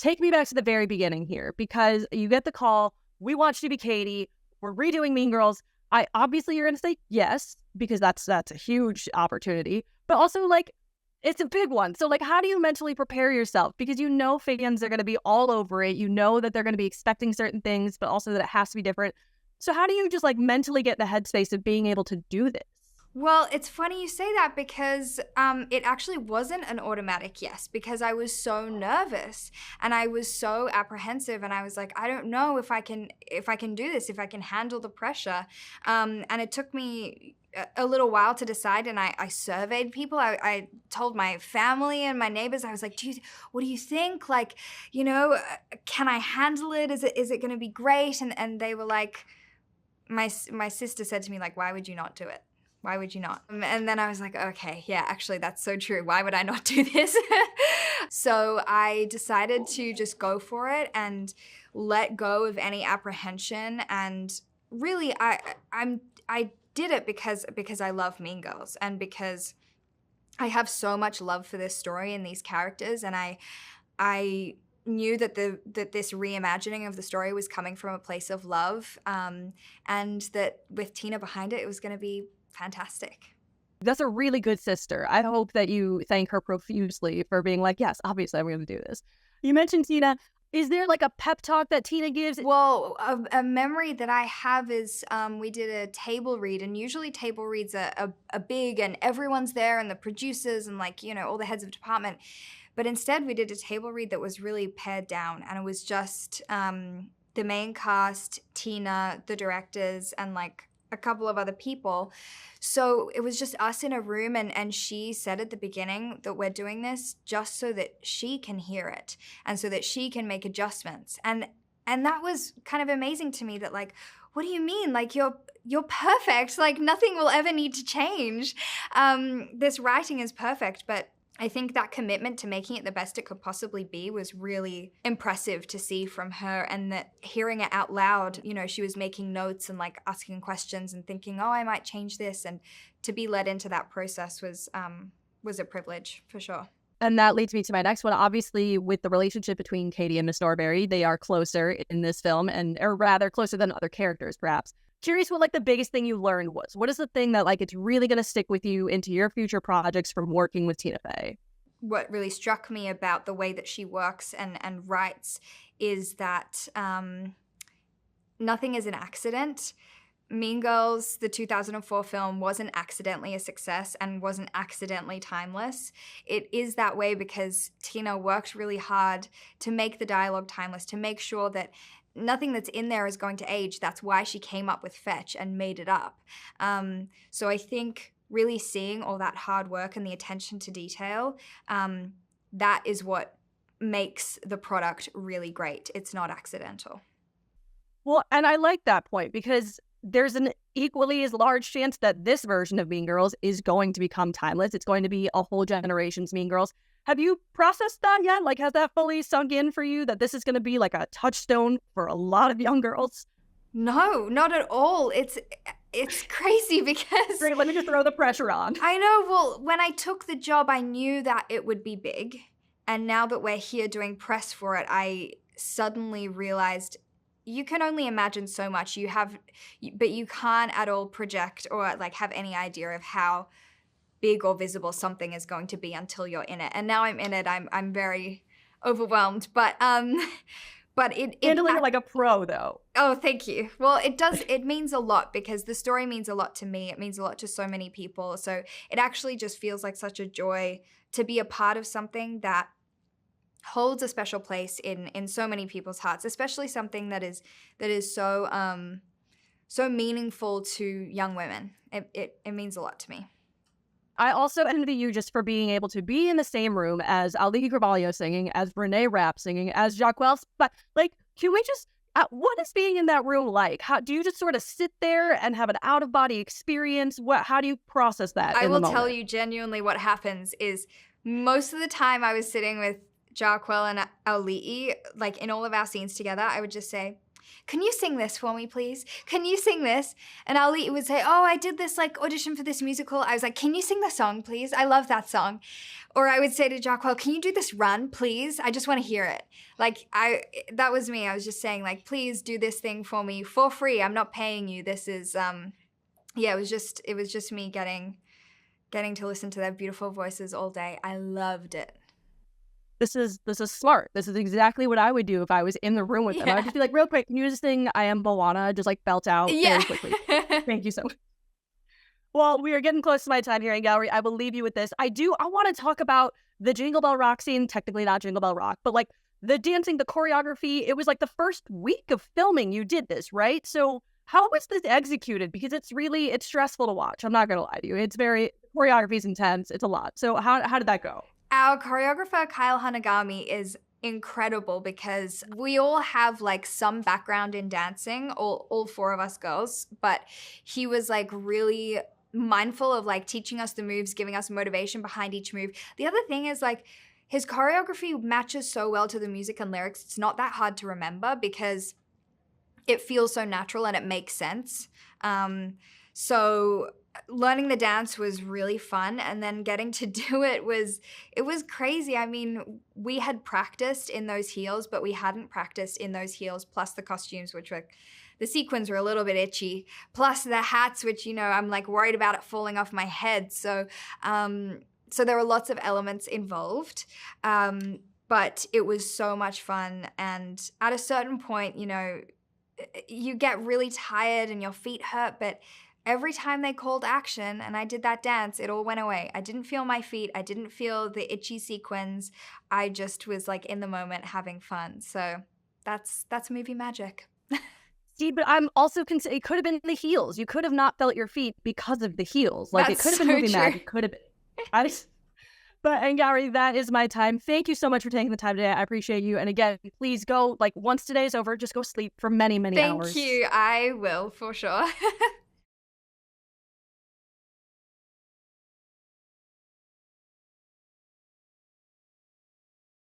take me back to the very beginning here, because you get the call, we want you to be Cady, we're redoing Mean Girls. Obviously you're going to say yes, because that's a huge opportunity, but also like, it's a big one. So like, how do you mentally prepare yourself? Because you know fans are going to be all over it. You know that they're going to be expecting certain things, but also that it has to be different. So how do you just like mentally get in the headspace of being able to do this? Well, it's funny you say that because it actually wasn't an automatic yes, because I was so nervous and I was so apprehensive, and I was like, I don't know if I can do this, if I can handle the pressure. And it took me a little while to decide, and I surveyed people. I told my family and my neighbors. I was like, what do you think? Like, you know, can I handle it? Is it going to be great? And they were like, my sister said to me, like, why would you not do it? Why would you not? And then I was like, okay, yeah, actually, that's so true. Why would I not do this? So I decided to just go for it and let go of any apprehension. And really, I did it because I love Mean Girls, and because I have so much love for this story and these characters, and I knew that this reimagining of the story was coming from a place of love, and that with Tina behind it was going to be fantastic. That's a really good sister. I hope that you thank her profusely for being like, yes, obviously I'm going to do this. You mentioned Tina. Is there like a pep talk that Tina gives? Well, a memory that I have is we did a table read, and usually table reads are big and everyone's there and the producers and like, you know, all the heads of department. But instead we did a table read that was really pared down, and it was just the main cast, Tina, the directors, and like a couple of other people. So it was just us in a room, and she said at the beginning that we're doing this just so that she can hear it and so that she can make adjustments. And that was kind of amazing to me, that like, what do you mean? Like, you're perfect. Like, nothing will ever need to change. This writing is perfect, but I think that commitment to making it the best it could possibly be was really impressive to see from her, and that hearing it out loud, you know, she was making notes and like asking questions and thinking, oh, I might change this, and to be led into that process was a privilege for sure. And that leads me to my next one. Obviously, with the relationship between Cady and Miss Norbury, they are closer in this film, or rather closer than other characters, perhaps. Curious what like the biggest thing you learned was. What is the thing that like it's really going to stick with you into your future projects from working with Tina Fey? What really struck me about the way that she works and writes is that nothing is an accident. Mean Girls, the 2004 film, wasn't accidentally a success and wasn't accidentally timeless. It is that way because Tina worked really hard to make the dialogue timeless, to make sure that nothing that's in there is going to age. That's why she came up with Fetch and made it up. So I think really seeing all that hard work and the attention to detail, that is what makes the product really great. It's not accidental. Well, and I like that point, because there's an equally as large chance that this version of Mean Girls is going to become timeless. It's going to be a whole generation's Mean Girls. Have you processed that yet? Like, has that fully sunk in for you that this is going to be like a touchstone for a lot of young girls? No, not at all. It's crazy because... Great, let me just throw the pressure on. I know. Well, when I took the job, I knew that it would be big. And now that we're here doing press for it, I suddenly realized you can only imagine so much. But you can't at all project or like have any idea of how big or visible something is going to be until you're in it. And now I'm in it. I'm very overwhelmed. But it handling it like a pro, though. Oh, thank you. Well, it means a lot because the story means a lot to me. It means a lot to so many people. So it actually just feels like such a joy to be a part of something that holds a special place in so many people's hearts, especially something that is so meaningful to young women. It means a lot to me. I also envy you just for being able to be in the same room as auli'i singing, as TheWrap singing, as Jacques Wells. But like, can we just, what is being in that room like? How do you just sort of sit there and have an out-of-body experience? How do you process that? I will tell you genuinely what happens is most of the time I was sitting with Jacques and auli'i, like in all of our scenes together, I would just say, can you sing this for me, please? Can you sing this? And auli'i would say, oh, I did this like audition for this musical. I was like, can you sing the song, please? I love that song. Or I would say to Jacquel, can you do this run, please? I just want to hear it. Like that was me. I was just saying like, please do this thing for me for free. I'm not paying you. This is, yeah, it was just me getting to listen to their beautiful voices all day. I loved it. This is smart. This is exactly what I would do if I was in the room with them. I'd just be like, real quick, can you just sing I Am Moana? Just like belt out very quickly. Thank you so much. Well, we are getting close to my time here, Angourie. I will leave you with this. I want to talk about the Jingle Bell Rock scene, technically not Jingle Bell Rock, but like the dancing, the choreography. It was like the first week of filming you did this, right? So how was this executed? Because it's stressful to watch. I'm not going to lie to you. Choreography is intense. It's a lot. So how did that go? Our choreographer, Kyle Hanagami, is incredible because we all have like some background in dancing, all four of us girls, but he was like really mindful of like teaching us the moves, giving us motivation behind each move. The other thing is like his choreography matches so well to the music and lyrics. It's not that hard to remember because it feels so natural and it makes sense. So learning the dance was really fun, and then getting to do it was crazy. I mean, we had practiced in those heels, but we hadn't practiced in those heels, plus the costumes, which were, the sequins were a little bit itchy, plus the hats, which, you know, I'm like worried about it falling off my head. So there were lots of elements involved, but it was so much fun. And at a certain point, you know, you get really tired and your feet hurt, but every time they called action and I did that dance, it all went away. I didn't feel my feet. I didn't feel the itchy sequins. I just was like in the moment having fun. So that's movie magic. See, but I'm also it could have been the heels. You could have not felt your feet because of the heels. Like, it could have been movie magic. It could have been. But Angourie, that is my time. Thank you so much for taking the time today. I appreciate you. And again, please go, like, once today's over, just go sleep for many, many hours. Thank you. I will, for sure.